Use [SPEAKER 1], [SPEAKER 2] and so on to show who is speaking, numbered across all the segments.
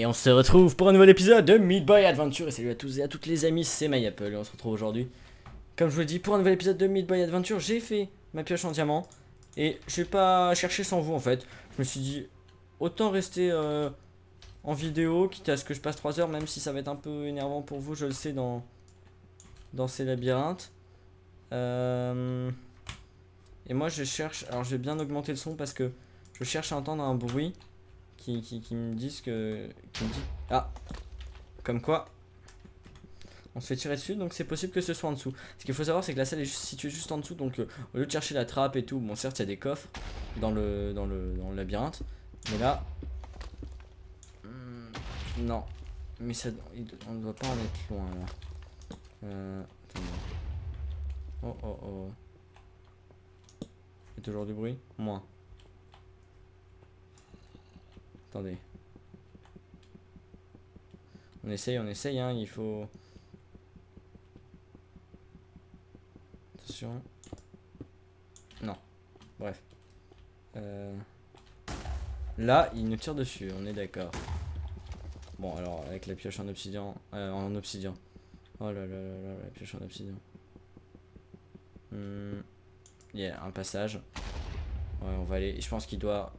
[SPEAKER 1] Et on se retrouve pour un nouvel épisode de Meat Boy Adventure. Et salut à tous et à toutes les amis, c'est MyApple et on se retrouve aujourd'hui, comme je vous l'ai dit, pour un nouvel épisode de Meat Boy Adventure. J'ai fait ma pioche en diamant et je vais pas chercher sans vous en fait. Je me suis dit, autant rester en vidéo, quitte à ce que je passe 3 heures, même si ça va être un peu énervant pour vous, je le sais, dans ces labyrinthes. Et moi je cherche, alors je vais bien augmenter le son parce que je cherche à entendre un bruit qui me disent que... Ah, comme quoi on se fait tirer dessus, donc c'est possible que ce soit en dessous. Ce qu'il faut savoir, c'est que la salle est située juste en dessous, donc au lieu de chercher la trappe et tout, bon certes il y a des coffres dans le labyrinthe, mais là... non, mais ça, on ne doit pas en être loin là. Attendez. Oh oh oh. Il y a toujours du bruit? Moins. Attendez. On essaye, hein, il faut... Attention. Non. Bref. Là, il nous tire dessus, on est d'accord. Bon, alors, avec la pioche en obsidian... Oh là là là là, la pioche en obsidian. Il y a un passage. Ouais, on va aller... Je pense qu'il doit...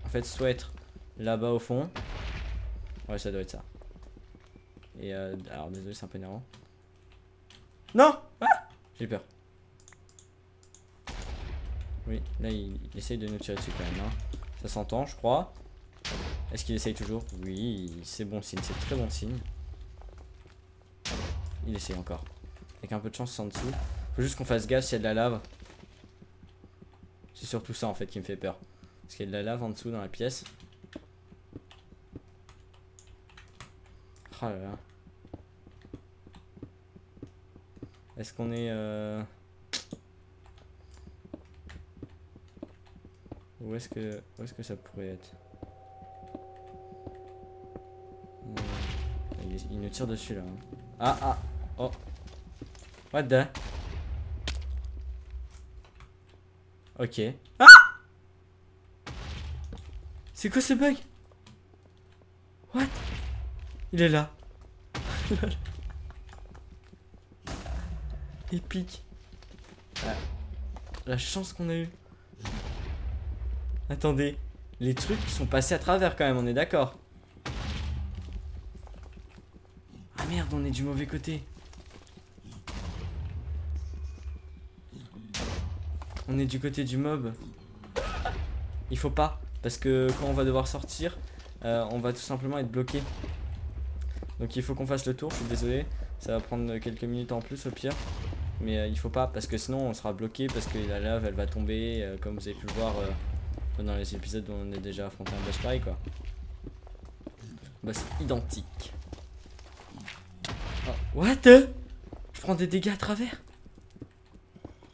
[SPEAKER 1] En fait, soit être là-bas au fond. Ouais, ça doit être ça. Et alors désolé, c'est un peu énervant. Non, ah, j'ai peur. Oui, là il essaye de nous tirer dessus quand même, hein. Ça s'entend, je crois. Est-ce qu'il essaye toujours? Oui, c'est bon signe, c'est très bon signe. Il essaye encore. Avec un peu de chance, c'est en dessous. Faut juste qu'on fasse gaffe s'il y a de la lave. C'est surtout ça en fait qui me fait peur. Parce qu'il y a de la lave en dessous dans la pièce. Oh là là. Est-ce qu'on est... Où est-ce que ça pourrait être? Il nous tire dessus là. Hein. Ah ah. Oh. What the? Ok. Ah! C'est quoi ce bug? What? Il est là. Épique. Ah, la chance qu'on a eu. Attendez. Les trucs sont passés à travers quand même, on est d'accord. Ah merde, on est du mauvais côté. On est du côté du mob. Il faut pas. Parce que quand on va devoir sortir, on va tout simplement être bloqué. Donc il faut qu'on fasse le tour, je suis désolé. Ça va prendre quelques minutes en plus au pire. Mais il faut pas, parce que sinon on sera bloqué. Parce que la lave elle va tomber. Comme vous avez pu le voir dans les épisodes où on est déjà affronté un boss pareil quoi. Boss identique. Oh, what? Je prends des dégâts à travers.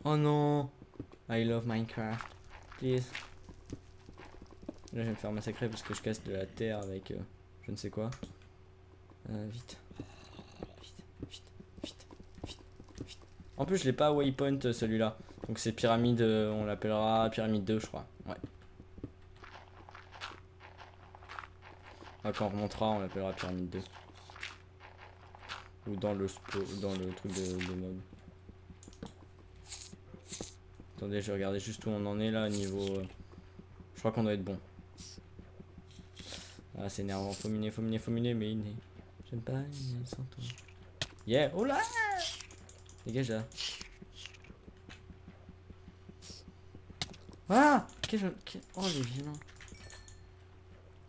[SPEAKER 1] Oh non. I love Minecraft. Please. Là je vais me faire massacrer parce que je casse de la terre avec je ne sais quoi. Vite. Vite. En plus je l'ai pas à waypoint celui-là. Donc c'est pyramide, on l'appellera pyramide 2 je crois. Ouais. Quand on remontera on l'appellera pyramide 2. Ou dans le truc de mob. Attendez, je vais regarder juste où on en est là au niveau... Je crois qu'on doit être bon. Ah c'est énervant, faut miner, mais j'aime pas miner sans toi. Yeah, oh là. Dégage là. Ah oh les vilains.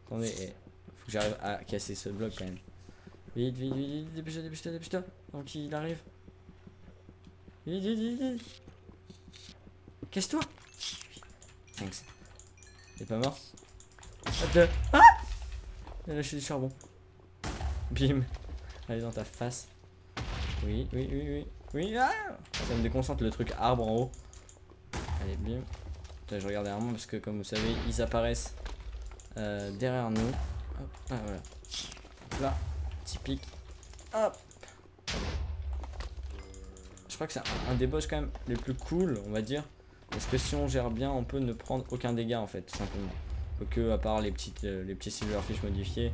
[SPEAKER 1] Attendez, faut que j'arrive à casser ce bloc quand même. Vite, dépêche-toi. Donc il arrive. Vite. Casse-toi. Thanks. T'es pas mort? Ah! Il a lâché du charbon. Bim. Allez dans ta face. Oui. Ah! Ça me déconcentre le truc arbre en haut. Allez, bim. Putain, je regarde derrière moi parce que comme vous savez, ils apparaissent derrière nous. Hop. Ah voilà. Là. Petit pic. Hop. Je crois que c'est un des boss quand même les plus cool, on va dire. Parce que si on gère bien, on peut ne prendre aucun dégât en fait, tout simplement. Faut que, à part les petits silverfish modifiés,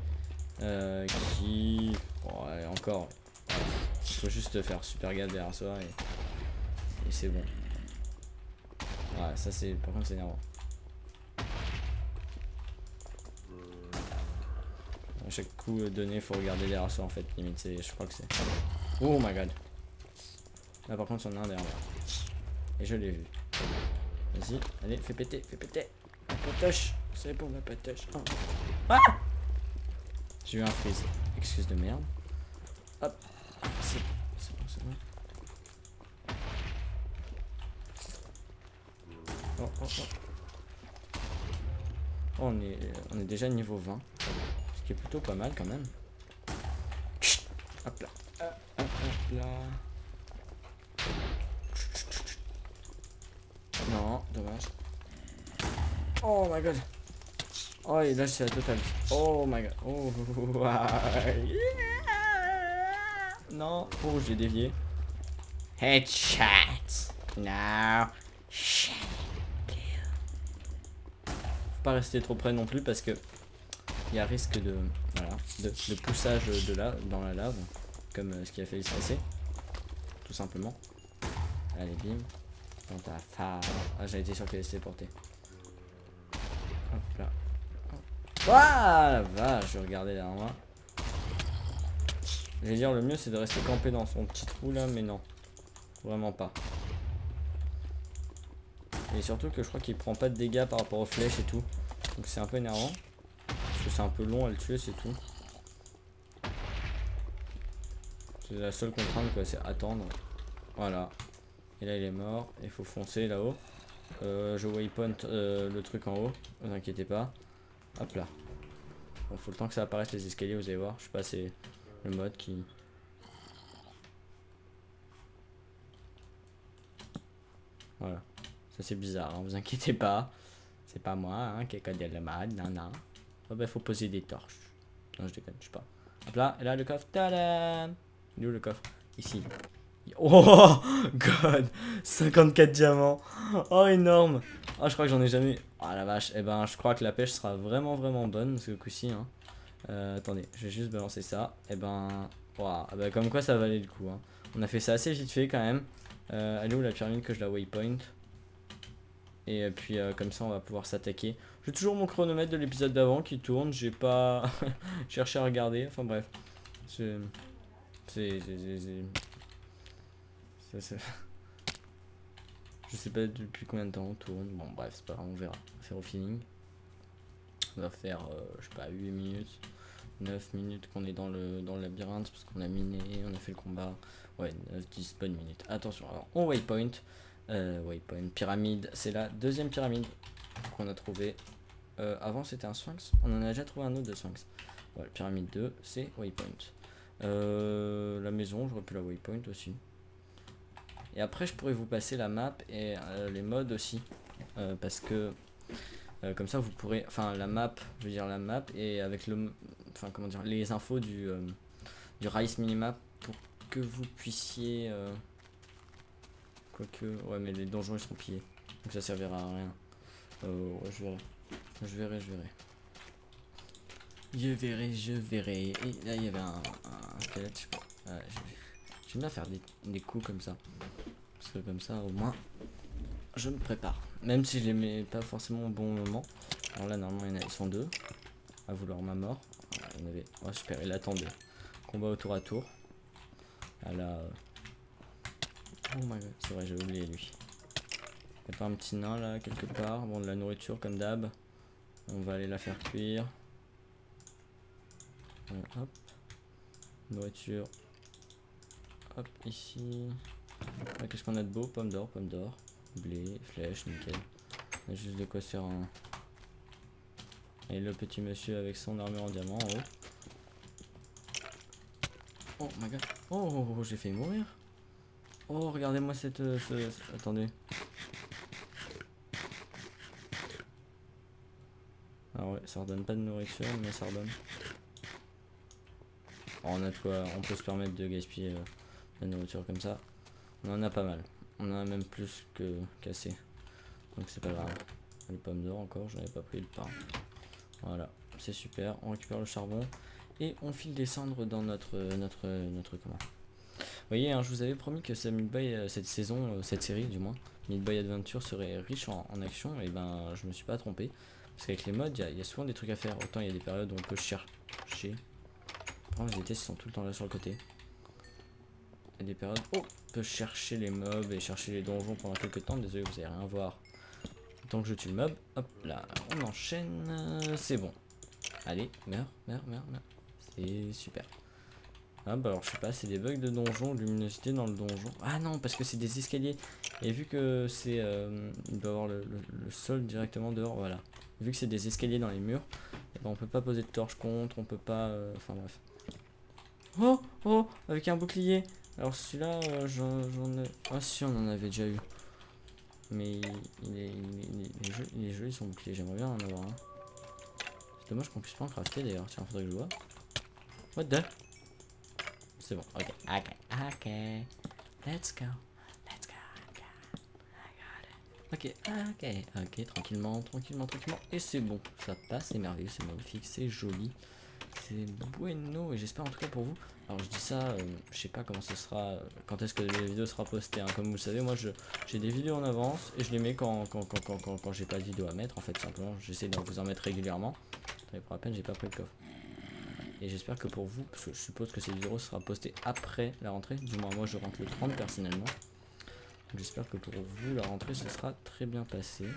[SPEAKER 1] Qui... Bon, allez, encore. Il faut juste faire super gaffe derrière soi et c'est bon. Ouais, ça c'est... Par contre c'est énervant. À chaque coup donné, faut regarder derrière soi en fait. Limite, je crois que c'est... Oh my god. Là par contre, il y en a un derrière moi. Et je l'ai vu. Vas-y, allez, fais péter, fais péter. La patoche. C'est bon, la patoche. Oh. Ah, j'ai eu un freeze. Excuse de merde. Hop. C'est bon, c'est bon. Oh, oh, oh. Oh, on est déjà niveau 20. Ce qui est plutôt pas mal quand même. Hop là. Hop là. Non, dommage. Oh my god. Oh, et là c'est la totale. Oh my god. Oh, non. Oh, j'ai dévié. Headshot. No. Shit. Faut pas rester trop près non plus parce que il y a risque de, voilà, de poussage de dans la lave, comme ce qui a fait se passer, tout simplement. Allez, bim. Dans ta face. Ah, j'ai été sûr qu'elle allait se téléporter. Hop là. Waouh, la vache, je regardais derrière moi. Je vais dire, le mieux c'est de rester campé dans son petit trou là, mais non. Vraiment pas. Et surtout que je crois qu'il prend pas de dégâts par rapport aux flèches et tout. Donc c'est un peu énervant. Parce que c'est un peu long à le tuer, c'est tout. C'est la seule contrainte quoi, c'est attendre. Voilà. Et là il est mort. Il faut foncer là-haut. Je waypoint le truc en haut. Ne vous inquiétez pas. Hop là. Bon, faut le temps que ça apparaisse les escaliers, vous allez voir. Je sais pas, c'est le mode qui... Voilà. Ça c'est bizarre, hein, vous inquiétez pas. C'est pas moi hein, qui ai codé le mode. Non, non. Oh, bah, faut poser des torches. Non, je déconne, je sais pas. Hop là, et là le coffre. Tadam! Il est où le coffre? Ici. Oh god, 54 diamants. Oh énorme. Oh je crois que j'en ai jamais. Ah la vache. Et ben je crois que la pêche sera vraiment bonne ce coup-ci hein. Attendez, je vais juste balancer ça. Et ben wow. Bah, comme quoi ça valait le coup hein. On a fait ça assez vite fait quand même. Elle est où la pyramide que je la waypoint? Et puis comme ça on va pouvoir s'attaquer. J'ai toujours mon chronomètre de l'épisode d'avant qui tourne. J'ai pas cherché à regarder. Enfin bref. C'est... Je sais pas depuis combien de temps on tourne. Bon, bref, c'est pas grave, on verra. On va faire au feeling. On va faire, je sais pas, 8 minutes, 9 minutes qu'on est dans le labyrinthe parce qu'on a miné, on a fait le combat. Ouais, 9, 10 bonnes minutes. Attention, alors on waypoint. Waypoint, pyramide. C'est la deuxième pyramide qu'on a trouvé. Avant c'était un sphinx. On en a déjà trouvé un autre de sphinx. Voilà, pyramide 2, c'est waypoint. La maison, j'aurais pu la waypoint aussi. Et après je pourrais vous passer la map et les modes aussi. Parce que comme ça vous pourrez, enfin la map, je veux dire la map et avec le, enfin comment dire, les infos du Rise minimap pour que vous puissiez, quoique, ouais mais les donjons ils seront pillés. Donc ça servira à rien. Ouais, je verrai. Je verrai. Et là il y avait un squelette, je sais pas. J'aime bien faire des coups comme ça. Parce que comme ça au moins je me prépare. Même si je les mets pas forcément au bon moment. Alors là normalement ils sont deux. À vouloir ma mort. Il y en avait... Oh super, il attendait. Combat au tour à tour. Ah là... Oh my god, c'est vrai j'ai oublié lui. Y'a pas un petit nain là quelque part. Bon de la nourriture comme d'hab. On va aller la faire cuire. Hop. Nourriture. Hop, ici. Ah, qu'est-ce qu'on a de beau? Pomme d'or. Blé, flèche, nickel. On a juste de quoi se faire un... Et le petit monsieur avec son armure en diamant en haut. Oh my god. Oh, j'ai fait mourir. Oh, regardez-moi cette... Attendez. Ah ouais, ça redonne pas de nourriture, mais ça redonne. Oh, on a de quoi... On peut se permettre de gaspiller la nourriture comme ça. On en a pas mal. On en a même plus que qu'assez. Donc c'est pas grave. Les pommes d'or encore, j'en ai pas pris le pain. Voilà, c'est super. On récupère le charbon. Et on file descendre dans notre comment. Vous voyez, hein, je vous avais promis que cette saison, cette série du moins, Meat Boy Adventure serait riche en action, et ben je me suis pas trompé. Parce qu'avec les mods, il y a souvent des trucs à faire. Autant il y a des périodes où on peut chercher. Par contre, les tests sont tout le temps là sur le côté. Il y a des périodes où on peut chercher les mobs et chercher les donjons pendant quelques temps. Désolé, vous allez rien voir. Tant que je tue le mob, hop là, on enchaîne. C'est bon. Allez, meurs. C'est super. Ah bah alors je sais pas, c'est des bugs de donjon, luminosité dans le donjon. Ah non, parce que c'est des escaliers. Et vu que c'est... il doit avoir le sol directement dehors, voilà. Vu que c'est des escaliers dans les murs, et ben on peut pas poser de torche contre, on peut pas... Enfin bref. Oh, avec un bouclier. Alors celui-là, j'en ai... Ah si, on en avait déjà eu. Mais il est joli son bouclier, j'aimerais bien en avoir un. C'est dommage qu'on puisse pas en crafter d'ailleurs, tiens, faudrait que je vois. What the... C'est bon, ok, let's go, ok, tranquillement, et c'est bon, ça passe, c'est merveilleux, c'est magnifique, c'est joli, c'est bueno, et j'espère en tout cas pour vous. Alors je dis ça, je sais pas comment ce sera, quand est-ce que la vidéo sera postée, hein. Comme vous le savez, moi j'ai des vidéos en avance, et je les mets quand j'ai pas de vidéo à mettre, en fait, simplement, j'essaie de vous en mettre régulièrement. Attendez, pour la peine, j'ai pas pris le coffre. Et j'espère que pour vous, parce que je suppose que cette vidéo sera postée après la rentrée, du moins moi je rentre le 30 personnellement. J'espère que pour vous la rentrée se sera très bien passée.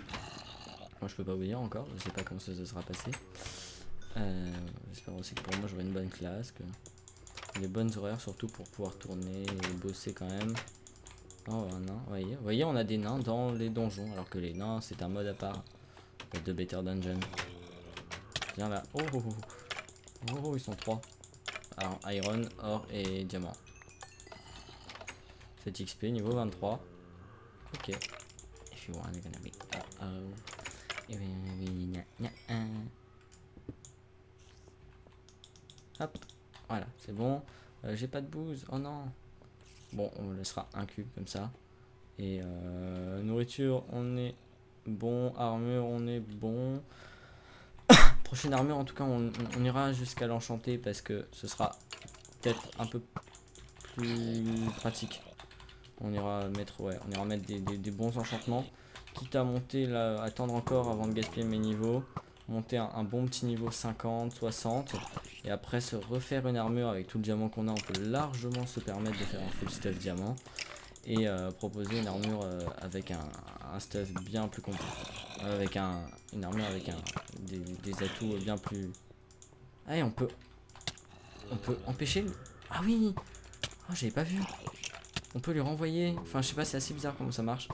[SPEAKER 1] Moi je peux pas vous dire encore, je sais pas comment ça se sera passé. J'espère aussi que pour moi j'aurai une bonne classe, que des bonnes horaires surtout pour pouvoir tourner et bosser quand même. Oh un nain, vous voyez on a des nains dans les donjons, alors que les nains c'est un mode à part de Better Dungeon. Viens là, oh, ils sont 3. Alors, iron, or et diamant. 7 XP, niveau 23. Ok. If you want, it's gonna be hop, voilà, c'est bon. J'ai pas de bouse, oh non. Bon, on laissera un cube comme ça. Et nourriture, on est bon. Armure, on est bon. Prochaine armure, en tout cas, on ira jusqu'à l'enchanter parce que ce sera peut-être un peu plus pratique. On ira mettre, des bons enchantements. Quitte à monter, là, attendre encore avant de gaspiller mes niveaux. Monter un bon petit niveau 50, 60. Et après se refaire une armure avec tout le diamant qu'on a. On peut largement se permettre de faire un full stuff diamant. Et proposer une armure avec un stuff bien plus complet. Avec une armure avec des atouts bien plus... Allez, on peut empêcher le... Ah oui. Oh, j'avais pas vu. On peut lui renvoyer. Enfin, je sais pas, c'est assez bizarre comment ça marche.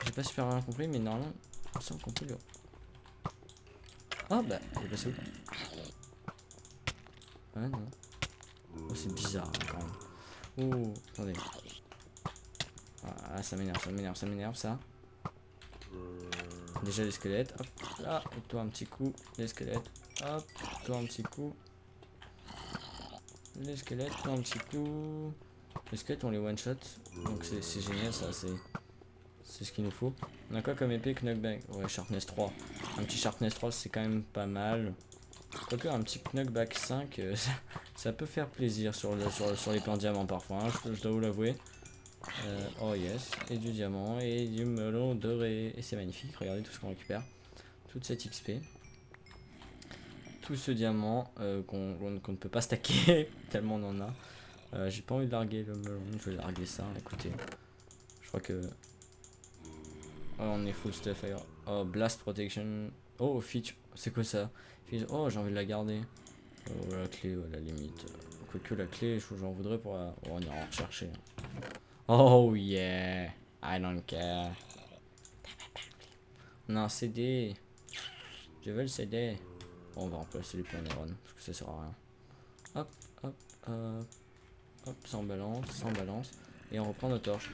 [SPEAKER 1] J'ai pas super bien compris, mais normalement, il me semble qu'on peut lui... Ah bah, il est passé où? Ouais, non. Oh, c'est bizarre quand même. Oh, attendez. Ah, ça m'énerve ça. Déjà les squelettes, hop là, et toi un petit coup, les squelettes, hop, toi un petit coup. Les squelettes, toi un petit coup. Les squelettes on les one shot, donc c'est génial ça, c'est ce qu'il nous faut. On a quoi comme épée? Knockback, ouais, Sharpness 3. Un petit Sharpness 3 c'est quand même pas mal. Quoique un petit Knockback 5, ça peut faire plaisir sur les plans diamants parfois, hein, je dois vous l'avouer. Oh yes, et du diamant et du melon doré, et c'est magnifique. Regardez tout ce qu'on récupère, toute cette XP, tout ce diamant qu'on ne peut pas stacker tellement on en a. J'ai pas envie de larguer le melon, je vais larguer ça. Écoutez, je crois que on est full stuff ailleurs. Oh, blast protection, oh feature, c'est quoi ça? Oh, j'ai envie de la garder. Oh, la clé, à la limite, quoique la clé j'en voudrais pour on ira en rechercher. Oh yeah, I don't care. Non, CD. Je veux le CD. Bon, on va remplacer les pioneron parce que ça sert à rien. Hop, sans balance. Et on reprend nos torches.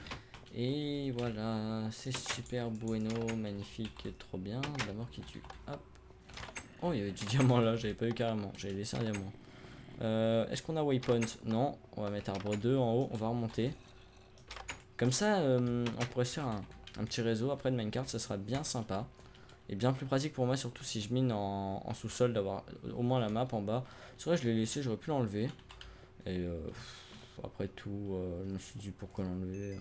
[SPEAKER 1] Et voilà, c'est super bueno, magnifique, trop bien. La mort qui tue. Hop. Oh, il y avait du diamant là, j'avais pas eu carrément. J'avais laissé un diamant. Est-ce qu'on a waypoint? Non, on va mettre arbre 2 en haut, on va remonter. Comme ça, on pourrait se faire un petit réseau après de minecart, ça sera bien sympa. Et bien plus pratique pour moi, surtout si je mine en sous-sol, d'avoir au moins la map en bas. C'est vrai, je l'ai laissé, j'aurais pu l'enlever. Et après tout, je me suis dit pourquoi l'enlever.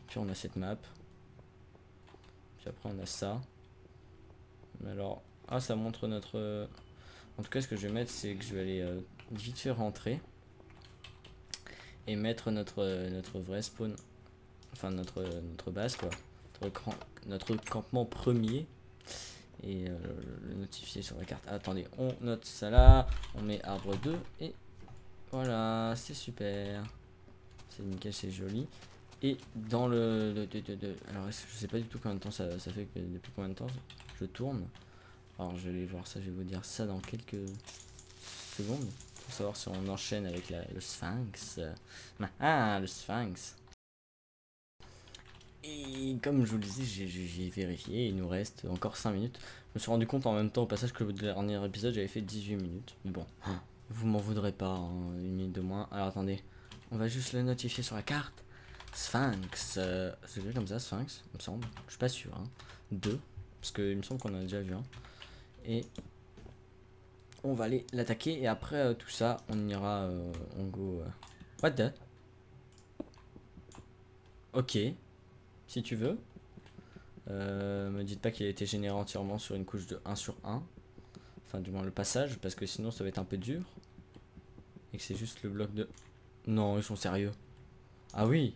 [SPEAKER 1] Puis on a cette map. Puis après on a ça. Mais alors, ah ça montre notre... En tout cas ce que je vais mettre c'est que je vais aller vite fait rentrer. Et mettre notre vrai spawn. Enfin notre base quoi. Notre campement premier. Et le notifier sur la carte. Ah, attendez, on note ça là. On met arbre 2 et voilà, c'est super. C'est nickel, c'est joli. Et dans alors je sais pas du tout combien de temps ça fait que depuis combien de temps je tourne. Alors je vais aller voir ça, je vais vous dire ça dans quelques secondes pour savoir si on enchaîne avec le Sphinx. Ah, le Sphinx. Et comme je vous le disais, j'ai vérifié, il nous reste encore 5 minutes. Je me suis rendu compte en même temps au passage que le dernier épisode j'avais fait 18 minutes. Mais bon, vous m'en voudrez pas, hein, une minute de moins. Alors attendez, on va juste le notifier sur la carte. Sphinx, c'est comme ça, Sphinx, il me semble. Je suis pas sûr, hein. 2, parce qu'il me semble qu'on en a déjà vu un. Et on va aller l'attaquer et après tout ça, on ira, on go. What the? Ok. Si tu veux. Me dites pas qu'il a été généré entièrement sur une couche de 1 sur 1. Enfin, du moins le passage, parce que sinon ça va être un peu dur. Et que c'est juste le bloc de... Non, ils sont sérieux. Ah oui,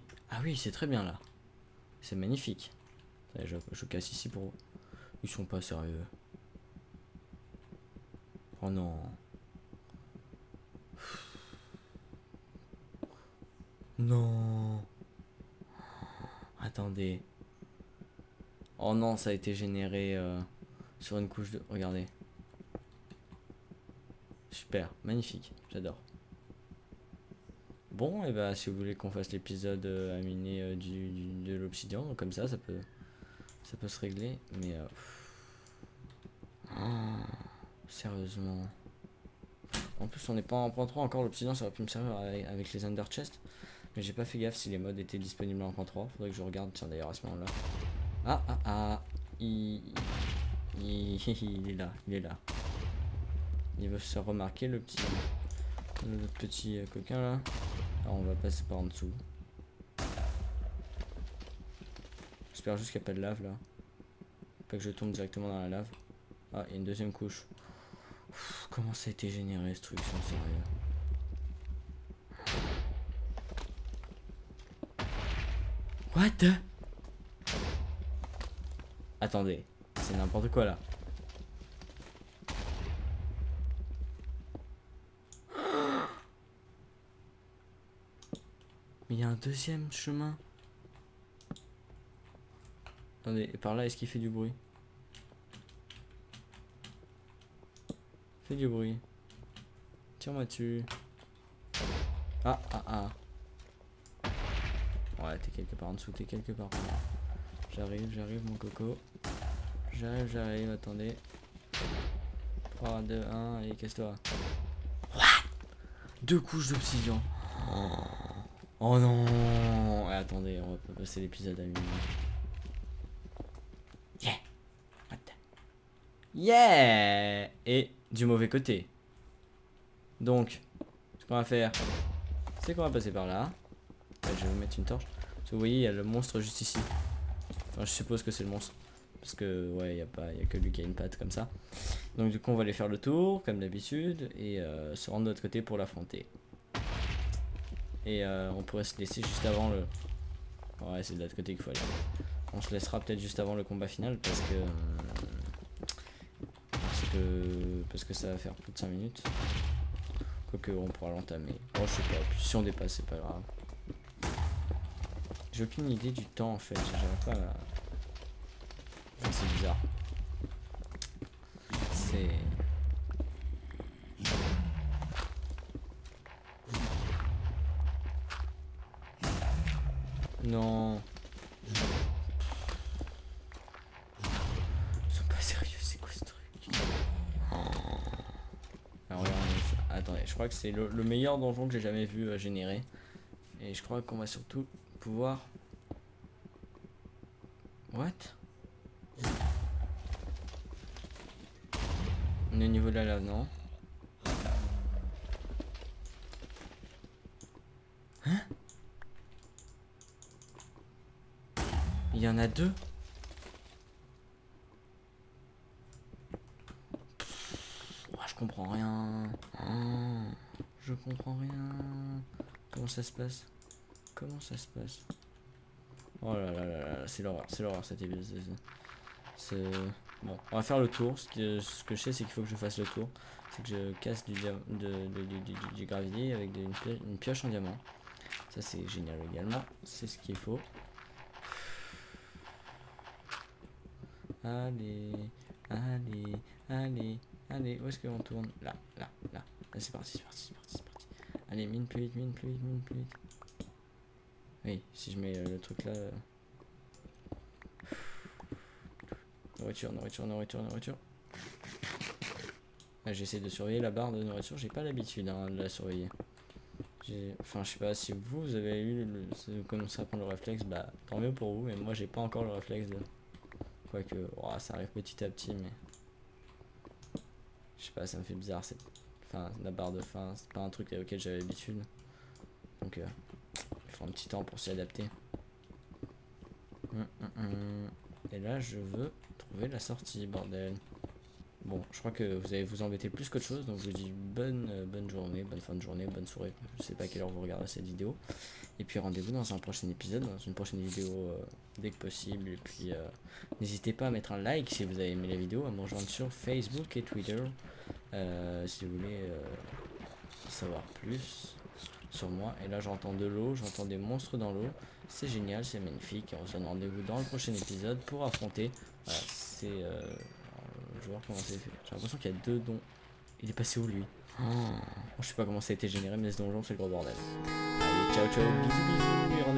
[SPEAKER 1] c'est très bien là. C'est magnifique. Allez, je casse ici pour... Ils sont pas sérieux. Oh non. Non. Attendez. Oh non, ça a été généré sur une couche de... Regardez. Super, magnifique, j'adore. Bon, et bah si vous voulez qu'on fasse l'épisode à miner de l'obsidian, comme ça peut se régler. Mais sérieusement. En plus on n'est pas en point 3 encore, l'obsidian ça aurait pu me servir avec les under chest. Mais j'ai pas fait gaffe si les mods étaient disponibles en point 3. Faudrait que je regarde, tiens d'ailleurs à ce moment là. Il est là, il est là. Il veut se remarquer le petit coquin là. Alors on va passer par en dessous. J'espère juste qu'il n'y a pas de lave là. Pas que je tombe directement dans la lave. Ah, il y a une deuxième couche. Comment ça a été généré ce truc, sans sérieux. What the... Attendez, c'est n'importe quoi là. Mais il y a un deuxième chemin. Attendez, et par là, est-ce qu'il fait du bruit? Fait du bruit. Tire-moi dessus. Ah. Ouais, t'es quelque part en dessous, t'es quelque part. J'arrive mon coco. J'arrive, attendez. 3, 2, 1, et casse-toi. What? 2 couches d'obsidian. Oh non. Ouais, attendez, on va pas passer l'épisode à minuit. Yeah. What the... Yeah. Et du mauvais côté. Donc, ce qu'on va faire, c'est qu'on va passer par là. Ouais, je vais vous mettre une torche. Parce que vous voyez, il y a le monstre juste ici. Enfin, je suppose que c'est le monstre. Parce que, ouais, il n'y a que lui qui a une patte comme ça. Donc, du coup, on va aller faire le tour, comme d'habitude. Et se rendre de l'autre côté pour l'affronter. Et on pourrait se laisser juste avant le... Ouais, c'est de l'autre côté qu'il faut aller. On se laissera peut-être juste avant le combat final. Parce que ça va faire plus de 5 minutes. Quoique, on pourra l'entamer. Oh, je sais pas. Puis, si on dépasse, c'est pas grave. J'ai aucune idée du temps en fait, j'arrive pas à... Enfin, c'est bizarre. C'est... Non. Ils sont pas sérieux, c'est quoi ce truc? Alors, regardez, attendez, je crois que c'est le meilleur donjon que j'ai jamais vu générer. Et je crois qu'on va surtout pouvoir... What? On est au niveau de la lave, non? Hein? Il y en a deux? Je comprends rien. Oh, je comprends rien. Comment ça se passe? Comment ça se passe? Oh là là là là, c'est l'horreur cet épisode. Bon, on va faire le tour. Ce que je sais, c'est qu'il faut que je fasse le tour. C'est que je casse du gravier avec une pioche en diamant. Ça, c'est génial également. C'est ce qu'il faut. Allez, allez, allez, allez. Où est-ce qu'on tourne? Là, là, là. Là, c'est parti, c'est parti, c'est parti, c'est parti. Allez, mine plus vite, mine plus vite, mine plus vite. Oui, si je mets le truc là. Nourriture, nourriture, nourriture, nourriture. Ah, j'essaie de surveiller la barre de nourriture. J'ai pas l'habitude de la surveiller. Enfin, je sais pas si vous avez eu si vous commencez à prendre le réflexe, bah tant mieux pour vous. Mais moi, j'ai pas encore le réflexe de. Quoique, oh, ça arrive petit à petit, mais. Je sais pas, ça me fait bizarre. Enfin, la barre de faim, c'est pas un truc auquel j'avais l'habitude. Donc, il faut un petit temps pour s'y adapter. Et là, je veux trouver la sortie, bordel. Bon, je crois que vous allez vous embêter plus qu'autre chose, donc je vous dis bonne journée, bonne fin de journée, bonne soirée. Je sais pas à quelle heure vous regardez cette vidéo. Et puis rendez-vous dans un prochain épisode, dans une prochaine vidéo dès que possible. Et puis n'hésitez pas à mettre un like si vous avez aimé la vidéo, à me rejoindre sur Facebook et Twitter si vous voulez savoir plus sur moi. Et là j'entends de l'eau, j'entends des monstres dans l'eau. C'est génial, c'est magnifique. On se donne rendez-vous dans le prochain épisode pour affronter. Voilà, c'est je vais voir comment c'est fait. J'ai l'impression qu'il y a deux dons. Il est passé où lui? Je sais pas comment ça a été généré, mais ce donjon c'est le gros bordel. Allez, ciao ciao, bisous bisous.